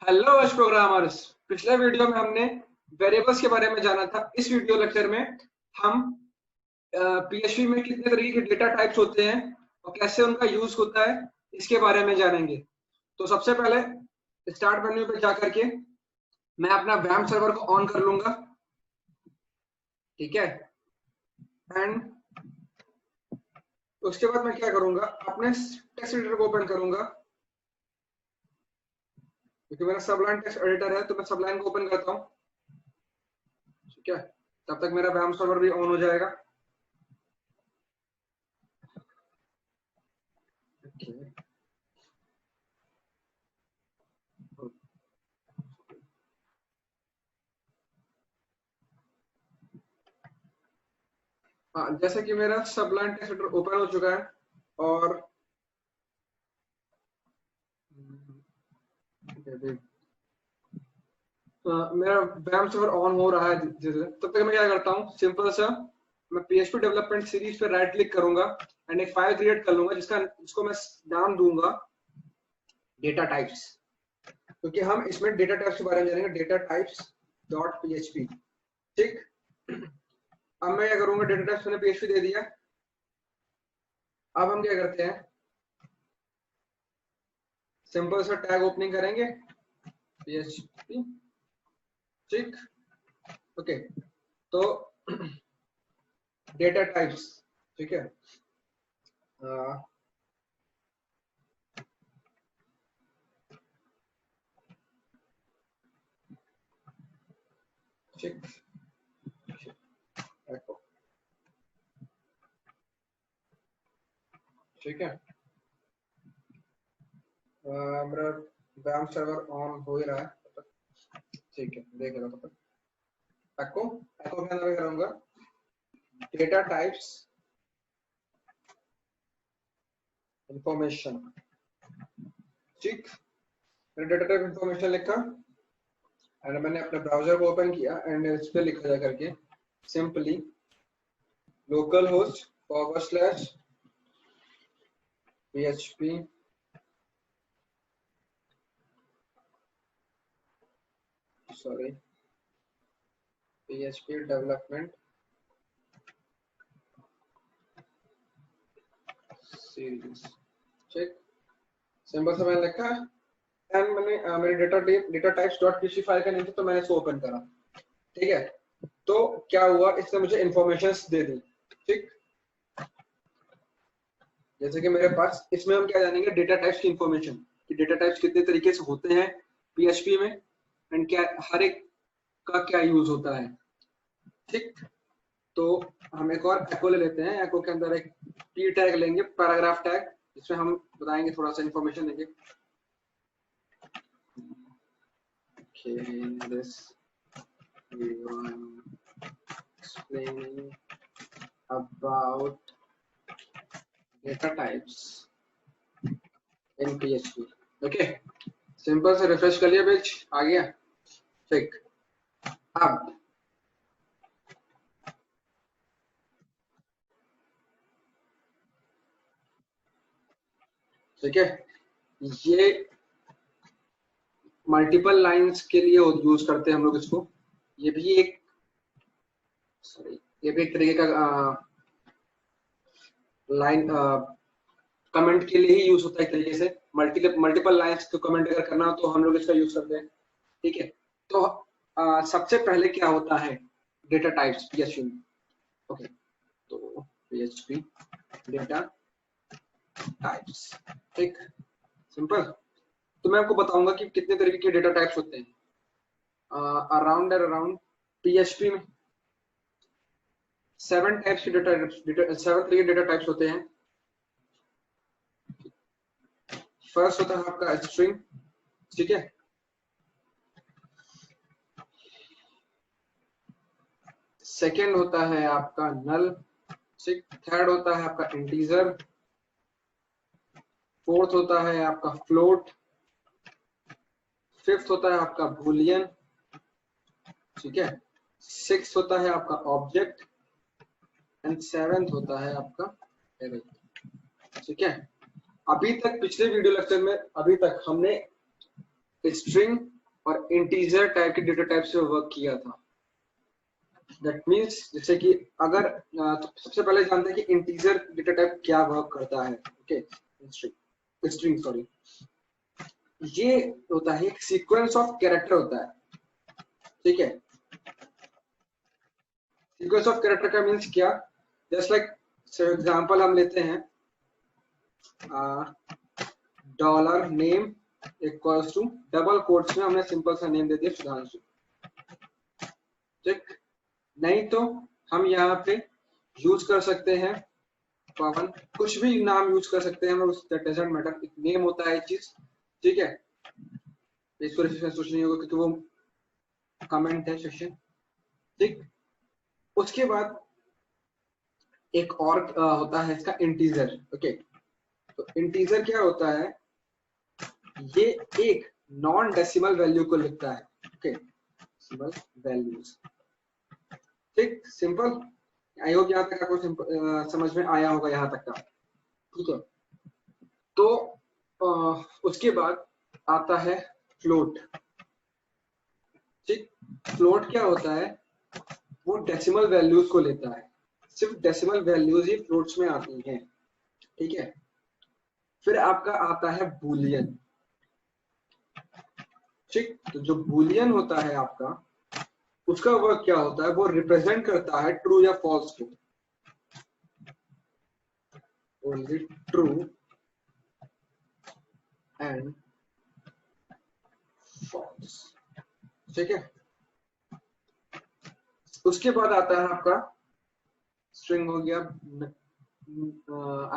Hello H programmers. पिछले video में हमने वेरिएबल्स के बारे में जाना था। इस वीडियो लेक्चर में हम पीएचपी में कितने तरीके के डेटा टाइप्स होते हैं और कैसे उनका यूज होता है इसके बारे में जानेंगे। तो सबसे पहले स्टार्ट मेन्यू पे जाकर के मैं अपना वैम सर्वर को ऑन कर लूंगा, ठीक है। एंड उसके बाद मैं क्या करूंगा, अपने टेक्स्ट एडिटर को ओपन करूंगा, क्योंकि मेरा सबलाइन टेक्स्ट एडिटर है तो मैं सबलाइन को ओपन करता हूं, ठीक है। तब तक मेरा वैम सर्वर भी ऑन हो जाएगा। हाँ, जैसे कि मेरा सबलाइन टेक्स्ट एडिटर ओपन हो चुका है और मेरा वैम सर्वर ऑन हो रहा है, तब तक मैं क्या करता हूँ, सिंपल सा मैं PHP डेवलपमेंट सीरीज पे राइट क्लिक करूंगा एंड एक फाइल क्रिएट कर लूंगा जिसको मैं नाम दूंगा डेटा टाइप्स, क्योंकि हम इसमें डेटा टाइप्स के बारे में जानेंगे। डेटा टाइप्स डॉट PHP, ठीक। अब मैं क्या करूंगा, डेटा टाइप्स मैंने PHP दे दिया। अब हम क्या करते हैं, सिंपल सा टैग ओपनिंग करेंगे PHP, ठीक। ओके, तो डेटा टाइप्स, ठीक है। ठीक ठीक है। मेरा वैम सर्वर ऑन हो ही रहा है, ठीक है। देख लो तब तक एको एको के अंदर मैं करूंगा डेटा टाइप्स इंफॉर्मेशन, ठीक। मैंने डेटा टाइप इंफॉर्मेशन लिखा एंड मैंने अपने ब्राउजर को ओपन किया एंड इस पे लिखा जा करके simply local host /PHP PHP development series, ठीक। सिंपल से मैंने लिखा एंड मैंने मेरे data types dot PHP file का नेम था तो मैंने इसको ओपन करा, ठीक है। तो क्या हुआ, इसने मुझे इंफॉर्मेशंस दे दी, ठीक। जैसे कि मेरे पास इसमें हम क्या जानेंगे, डेटा टाइप्स की इंफॉर्मेशन कि डेटा टाइप्स कितने तरीके से होते हैं पीएचपी में एंड क्या हर एक का क्या यूज होता है, ठीक। तो हम एक और एको ले लेते हैं। एको के अंदर एक पी टैग लेंगे, पैराग्राफ टैग, जिसमें हम बताएंगे थोड़ा सा इंफॉर्मेशन देंगे। this we want explaining about data types in PHP, okay. Simple से रिफ्रेश कर लिया, पेज आ गया, ठीक। अब ठीक है, ये मल्टीपल लाइंस के लिए यूज करते हैं हम लोग इसको। ये भी एक तरीके का लाइन कमेंट के लिए ही यूज होता है एक तरीके से। मल्टीपल लाइंस को कमेंट अगर करना हो तो हम लोग इसका यूज करते हैं, ठीक है। तो सबसे पहले क्या होता है डेटा टाइप्स PHP में, ओके। तो PHP डेटा टाइप्स, ठीक, सिंपल। तो मैं आपको बताऊंगा कि कितने तरीके के डेटा टाइप्स होते हैं। अराउंड PHP में 7 टाइप्स के डेटा टाइप्स होते हैं। फर्स्ट होता है आपका स्ट्रिंग, ठीक है। सेकेंड होता है आपका नल, ठीक। थर्ड होता है आपका इंटीजर। फोर्थ होता है आपका फ्लोट। फिफ्थ होता है आपका बूलियन, ठीक है। सिक्स्थ होता है आपका ऑब्जेक्ट एंड सेवेंथ होता है आपका एरे, ठीक है। अभी तक पिछले वीडियो लेक्चर में अभी तक हमने स्ट्रिंग, और इंटीजर टाइप के डेटा टाइप से वर्क किया था। दैट मीन्स जैसे कि अगर तो सबसे पहले जानते हैं कि इंटीजर डेटा टाइप क्या वर्क करता है। ओके, स्ट्रिंग सॉरी, ये होता है एक सीक्वेंस ऑफ कैरेक्टर होता है, ठीक है। सीक्वेंस ऑफ कैरेक्टर का मीन्स क्या, जस्ट लाइक एग्जांपल हम लेते हैं dollar name equals to double quotes में हमने सिंपल सा नेम दे दिया सुधांशु, ठीक। नहीं तो हम यहाँ पे यूज कर सकते हैं पवन, कुछ भी नाम यूज कर सकते हैं, दैट डजंट मैटर, एक नेम होता है चीज, ठीक है। इसको रेफरेंस कुछ नहीं होगा क्योंकि वो कमेंट है सेक्शन, ठीक। उसके बाद एक और होता है इसका इंटीजर। ओके, तो इंटीजर क्या होता है, ये एक नॉन डेसिमल वैल्यू को लिखता है। ओके, डेसिमल वैल्यूज, ठीक, सिंपल। आई होप यहाँ तक आपको समझ में आया होगा यहाँ तक का, ठीक है। तो उसके बाद आता है फ्लोट, ठीक। फ्लोट क्या होता है, वो डेसिमल वैल्यूज को लेता है, सिर्फ डेसिमल वैल्यूज ही फ्लोट्स में आती हैं, ठीक है। फिर आपका आता है बूलियन, ठीक। तो जो बूलियन होता है आपका, उसका वर्क क्या होता है, वो रिप्रेजेंट करता है ट्रू या फॉल्स को, ओनली ट्रू एंड फॉल्स, ठीक है। उसके बाद आता है आपका स्ट्रिंग हो गया,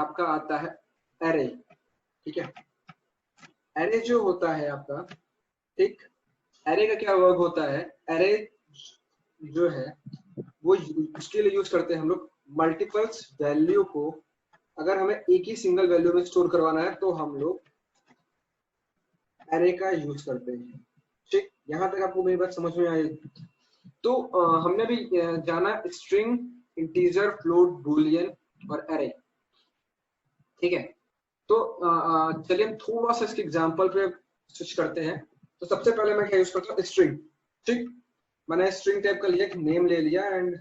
आपका आता है एरे, ठीक है। एरे जो होता है आपका, ठीक, एरे का क्या वर्क होता है, एरे जो है वो उसके लिए यूज करते हैं हम लोग मल्टीपल्स वैल्यू को, अगर हमें एक ही सिंगल वैल्यू में स्टोर करवाना है तो हम लोग एरे का यूज करते हैं, ठीक। यहाँ तक आपको मेरी बात समझ में आई। तो हमने भी जाना स्ट्रिंग, इंटीजर, फ्लोट, बूलियन और एरे, ठीक है। तो चलिए हम थोड़ा सा इसके एग्जांपल पे स्विच करते हैं। तो सबसे पहले मैं क्या यूज करता हूँ, स्ट्रिंग, ठीक। मैंने स्ट्रिंग टाइप का लिया, एक नेम ले लिया एंड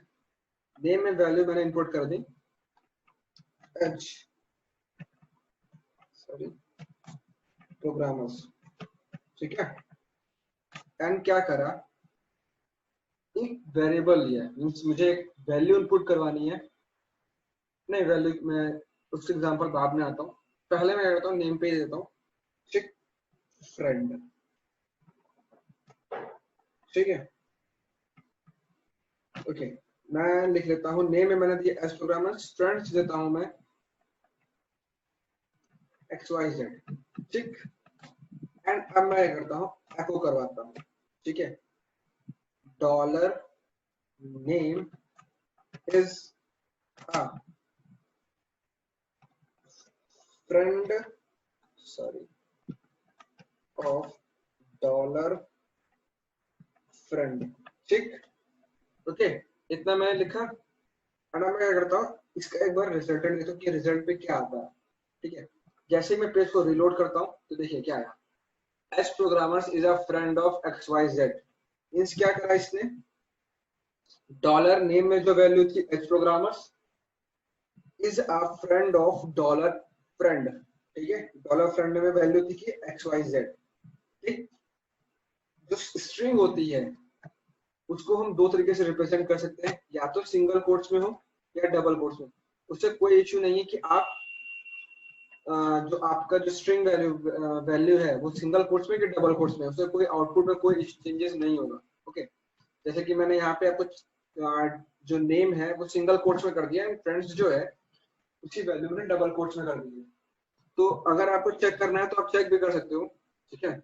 नेम में वैल्यू मैंने इंपोर्ट कर दी एच, सॉरी, प्रोग्रामर्स, ठीक है। एंड क्या करा, एक वेरिएबल लिया, मींस मुझे एक वैल्यू इनपुट करवानी है, नहीं वैल्यू मैं उसके एग्जांपल बाद में आता हूँ, पहले मैं करता हूँ नेम पे देता हूँ, ठीक, फ्रेंड, ठीक है। ओके, मैं लिख लेता हूँ नेम में मैंने दिया एस प्रोग्रामर्स, फ्रेंड्स देता हूँ मैं XYZ, ठीक। एंड अब मैं करता हूँ एको करवाता हूँ, ठीक है, dollar name is a friend, sorry, of dollar friend, ठीक। ओके, इतना मैंने लिखा। एंड अब मैं क्या करता हूँ, इसका एक बार रिजल्टेंट देखो कि रिजल्ट पे क्या आता है, ठीक है। जैसे ही मैं पेज को रिलोड करता हूँ तो देखिए क्या आया, S programmers is a friend of XYZ। Means क्या करा इसने, डॉलर नेम में जो वैल्यू थी H programmers is a friend of dollar friend, ठीक है। डॉलर फ्रेंड में वैल्यू थी कि XYZ, ठीक। जो स्ट्रिंग होती है उसको हम दो तरीके से रिप्रेजेंट कर सकते हैं, या तो सिंगल कोट्स में हो या डबल कोट्स में, उससे कोई इश्यू नहीं है कि आप जो आपका जो स्ट्रिंग वैल्यू है वो सिंगल कोट्स में कि डबल कोट्स में, उससे कोई आउटपुट में कोई चेंजेस नहीं होगा। ओके, जैसे कि मैंने यहाँ पे आपको जो नेम है वो सिंगल कोट्स में कर दिया एंड फ्रेंड्स जो है उसी वैल्यू में डबल कोट्स में कर दिया। तो अगर आपको चेक करना है तो आप चेक भी कर सकते हो, ठीक है।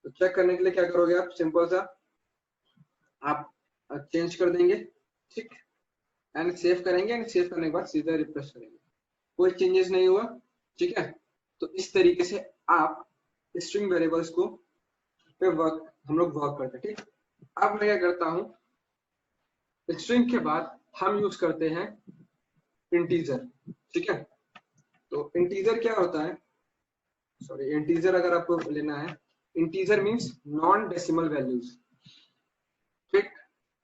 तो चेक करने के लिए क्या करोगे आप, सिंपल सा आप चेंज कर देंगे, ठीक, एंड सेव करेंगे एंड सेव करने के बाद सीधा रिफ्रेश करेंगे, कोई चेंजेस नहीं हुआ, ठीक है। तो इस तरीके से आप स्ट्रिंग वेरिएबल्स को पे वर्क हम लोग वर्क करते हैं, ठीक। अब मैं क्या करता हूँ, स्ट्रिंग के बाद हम यूज करते हैं इंटीजर, ठीक है। तो इंटीजर क्या होता है, सॉरी, इंटीजर अगर आपको लेना है integer means non decimal values, ठीक।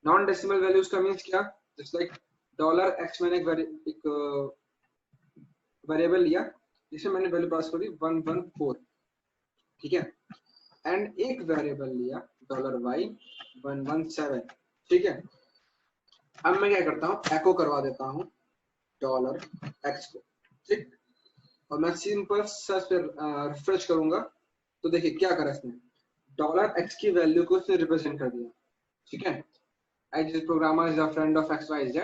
नॉन डेसिमल वैल्यूज का मीन्स क्या, जस्ट लाइक $x मैंने एक वेरिएबल लिया जिसमें मैंने वैल्यू पास कर दी 114, ठीक है, एंड एक वेरिएबल लिया $y 117, ठीक है। अब मैं क्या करता हूँ, एको करवा देता हूँ $x को, ठीक, और मैं सिंपल सर्च पे रिफ्रेश करूंगा तो देखिए क्या करा इसने, $x की वैल्यू को इसने रिप्रेजेंट कर दिया, ठीक है। As this programmer is a friend of XYZ,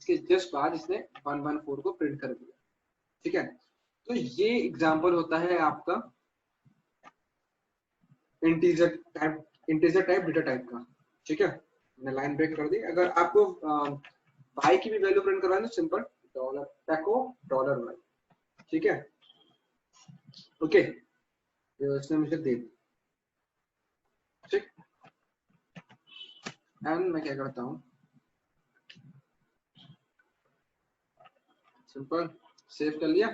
इसके जस्ट बाद इसने 114 को प्रिंट कर दिया, ठीक है। तो ये एग्जांपल होता है आपका इंटीजर टाइप डेटा टाइप का, ठीक है। मैंने लाइन ब्रेक कर दी। अगर आपको y की भी वैल्यू प्रिंट करवाना है सिंपल $y, ठीक है, ओके, इसने मुझे दे दी, ठीक। एंड मैं क्या करता हूँ, सिंपल सेव कर लिया,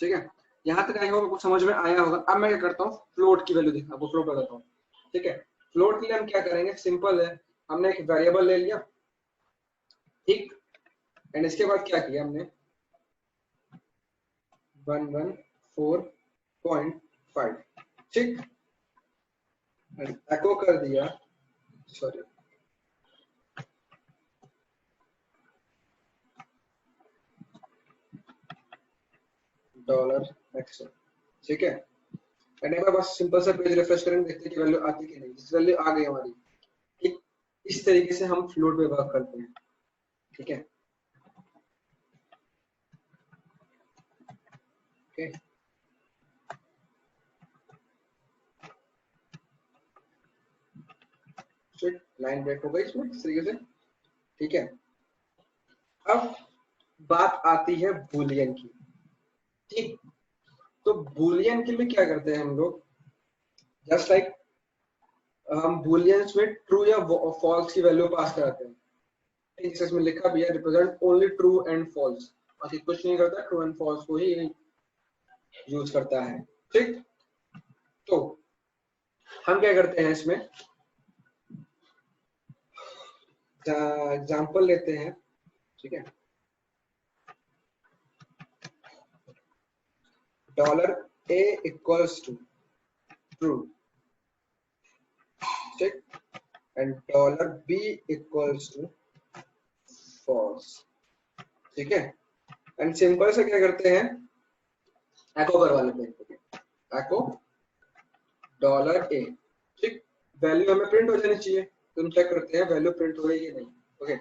ठीक है। यहाँ तक आया होगा, कुछ समझ में आया होगा। अब मैं क्या करता हूँ, फ्लोट की वैल्यू देखा, आपको फ्लोट बताता हूँ, ठीक है। फ्लोट के लिए हम क्या करेंगे, सिंपल है, हमने एक वेरिएबल ले लिया, ठीक, एंड इसके बाद क्या किया हमने 114.5, ठीक, एको कर दिया, सॉरी $x, ठीक है। एंड एक बार बस सिंपल सा पेज रिफ्रेश करेंगे, देखते हैं कि वैल्यू आती कि नहीं। जिस वैल्यू आ गई हमारी, ठीक, इस तरीके से हम फ्लोट पे वर्क करते हैं, ठीक है, ओके। लाइन ब्रेक हो गई इसमें इस तरीके से, ठीक है। अब बात आती है बूलियन की, ठीक। तो बूलियन के लिए क्या करते हैं हम लोग, जस्ट लाइक हम बूलियंस में ट्रू या फॉल्स की वैल्यू पास कराते हैं, जैसे इसमें लिखा भी है represent only true and false, बाकी कुछ नहीं करता, ट्रू एंड फॉल्स को ही यूज करता है, ठीक। तो हम क्या करते हैं इसमें, एग्जांपल लेते हैं, ठीक है। $a equals to true, ठीक, and $b equals to false, ठीक है। एंड सिंपल से क्या करते हैं, एको करवा लेते हैं, एको $a, ठीक, वैल्यू हमें प्रिंट हो जानी चाहिए, तो हम चेक करते हैं वैल्यू प्रिंट हो रही है नहीं, ओके।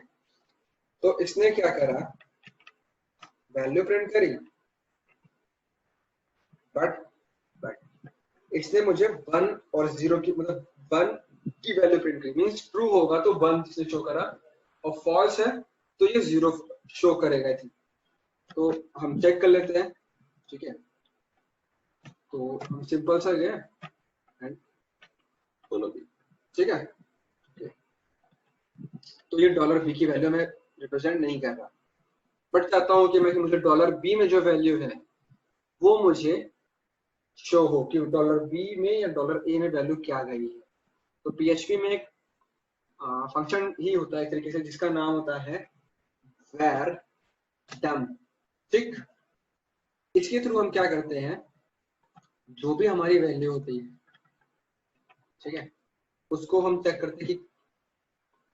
तो इसने क्या करा, वैल्यू प्रिंट करी, बट इसने मुझे 1 और 0 की, मतलब 1 की वैल्यू प्रिंट करी, मींस ट्रू होगा तो 1 से शो करा, और फॉल्स है तो ये 0 शो करेगा, थी। तो हम चेक कर लेते हैं, ठीक है। तो हम सिंपल सा गए एंड बोलो भी, ठीक है। तो ये $b की वैल्यू में रिप्रेजेंट नहीं कर रहा, बट चाहता हूं कि मैं, मुझे $b में जो वैल्यू है वो मुझे शो हो कि $b में या $a में वैल्यू क्या गई है। तो PHP में एक फंक्शन ही होता है एक तरीके से, जिसका नाम होता है var dump, ठीक। इसके थ्रू हम क्या करते हैं, जो भी हमारी वैल्यू होती है, ठीक है, उसको हम चेक करते हैं कि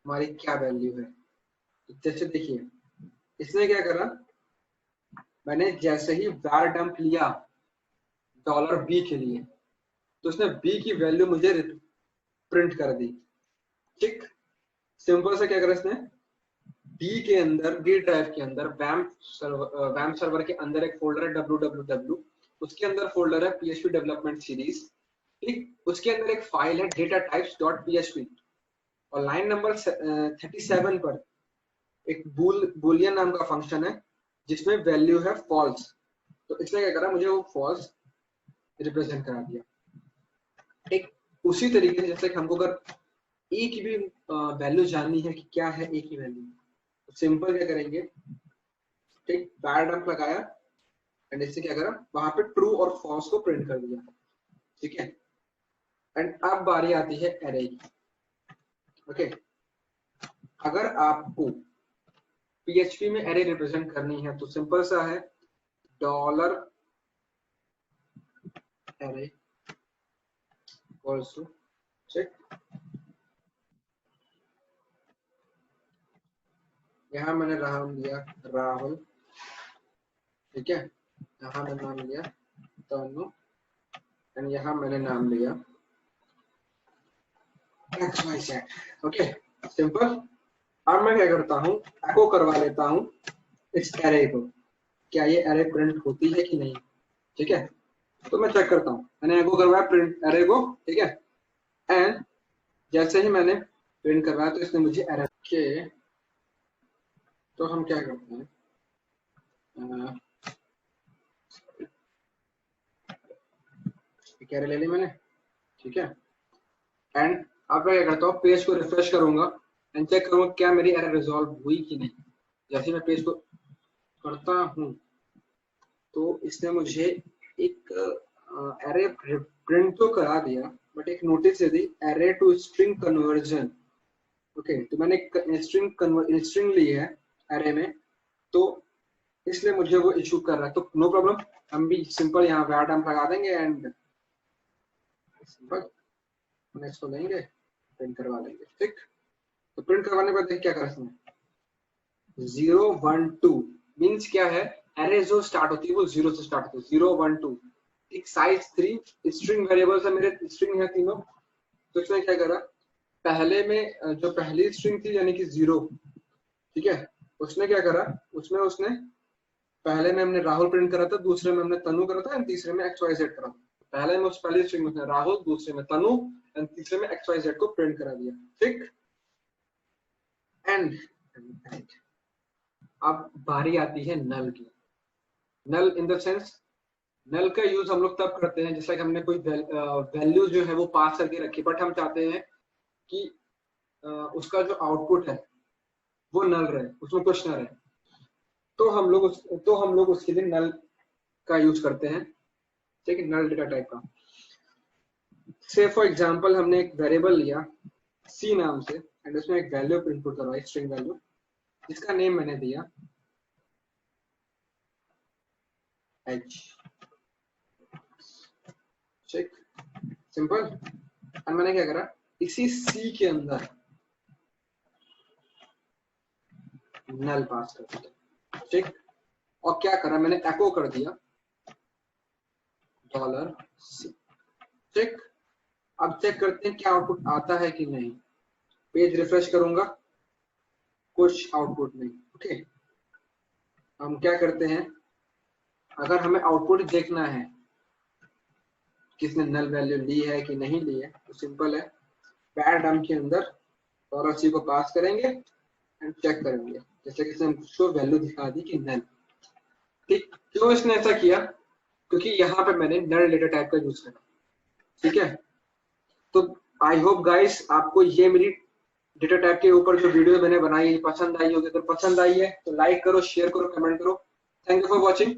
हमारी क्या वैल्यू है। जैसे देखिए इसने क्या करा, मैंने जैसे ही var dump लिया $b के लिए, तो उसने b की वैल्यू मुझे प्रिंट कर दी, ठीक। सिंपल से क्या करा इसने, डी के अंदर, डी ड्राइव के अंदर वैम्प सर्वर के अंदर एक फोल्डर है www, उसके अंदर फोल्डर है PHP डेवलपमेंट सीरीज, ठीक। उसके अंदर एक फाइल है datatypes.php, और लाइन नंबर 37 पर एक बूलियन नाम का फंक्शन है जिसमें वैल्यू है फॉल्स। तो इसने क्या करा, मुझे वो फॉल्स रिप्रेजेंट करा दिया, ठीक। उसी तरीके से जैसे कि हमको अगर ए की भी वैल्यू जाननी है कि क्या है ए की वैल्यू, तो सिंपल क्या करेंगे, ठीक, var dump लगाया एंड इससे क्या करा, वहां पे ट्रू और फॉल्स को प्रिंट कर दिया, ठीक है। एंड अब बारी आती है एरे की। ओके, अगर आपको PHP में एरे रिप्रेजेंट करनी है तो सिंपल सा है, dollar array equals to check, यहाँ मैंने नाम लिया राहुल, ठीक है, यहाँ मैंने नाम लिया तनु, एंड यहाँ मैंने नाम लिया XYZ। Okay, simple. अब मैं क्या करता हूँ, एको करवा लेता हूँ इस एरे को, क्या ये एरे प्रिंट होती है कि नहीं, ठीक है। तो मैं चेक करता हूँ, मैंने एको करवाया प्रिंट एरे को, ठीक है, एंड जैसे ही मैंने प्रिंट करवाया तो इसने मुझे एरे के, तो हम क्या करते हैं, एरे ले ली मैंने, ठीक है, एंड अब मैं क्या करता हूँ, पेज को रिफ्रेश करूंगा एंड चेक करूंगा क्या मेरी एरर रिजॉल्व हुई कि नहीं। जैसे मैं पेज को करता हूँ तो इसने मुझे एक एरे प्रिंट तो करा दिया, बट एक नोटिस दे दी, array to string conversion. Okay, तो मैंने स्ट्रिंग ली है एरे में, तो इसलिए मुझे वो इशू कर रहा है। तो नो प्रॉब्लम, हम भी सिंपल यहाँ पे डंप लगा देंगे एंड सिंपल हम इसको लेंगे, प्रिंट करवा लेंगे, ठीक। तो प्रिंट करवाने के बाद क्या करा इसमें, 0 1 2 मीन्स क्या है, एरे जो स्टार्ट होती है वो 0 से स्टार्ट होती है, 0 1 2। एक साइज 3 स्ट्रिंग वेरिएबल्स है, मेरे स्ट्रिंग है तीनों। तो इसने क्या करा, पहले में जो पहली स्ट्रिंग थी यानी कि 0, ठीक है, उसने क्या करा, उसमें उसने पहले में हमने राहुल प्रिंट करा था, दूसरे में हमने तनु करा था एंड तीसरे में XYZ करा था। पहले में उस पहली स्ट्रिंग में राहुल, दूसरे में तनु एंड तीसरे में XYZ को प्रिंट करा दिया, ठीक। एंड अब बारी आती है नल की। नल इन द सेंस, नल का यूज हम लोग तब करते हैं जैसे कि हमने कोई वैल्यू जो है वो पास करके रखी, बट हम चाहते हैं कि उसका जो आउटपुट है वो नल रहे, उसमें कुछ ना रहे। तो हम लोग उसके लिए नल का यूज करते हैं, ठीक है, नल डेटा टाइप का। से फॉर एग्जांपल हमने एक वेरिएबल लिया सी नाम से एंड उसमें एक वैल्यू इनपुट करवाई, स्ट्रिंग वैल्यू, जिसका नेम मैंने दिया H, ठीक, सिंपल। और मैंने क्या करा, इसी सी के अंदर नल पास कर दिया, ठीक। और क्या करा, मैंने एको कर दिया $C, ठीक। अब चेक करते हैं क्या आउटपुट आता है कि नहीं। पेज रिफ्रेश करूंगा, कुछ आउटपुट नहीं, ओके। हम क्या करते हैं, अगर हमें आउटपुट देखना है किसने नल वैल्यू ली है कि नहीं ली है, तो सिंपल है, पैर डम के अंदर $C को पास करेंगे एंड चेक करेंगे, जैसे कि इसने हमको वैल्यू दिखा दी कि नल, ठीक। क्यों इसने ऐसा किया, क्योंकि यहाँ पे मैंने नल डेटा टाइप का यूज करा, ठीक है। तो आई होप गाइस आपको ये मेरी डेटा टाइप के ऊपर जो वीडियो मैंने बनाई पसंद आई होगी। अगर पसंद आई है तो लाइक करो, शेयर करो, कमेंट करो। Thank you for watching.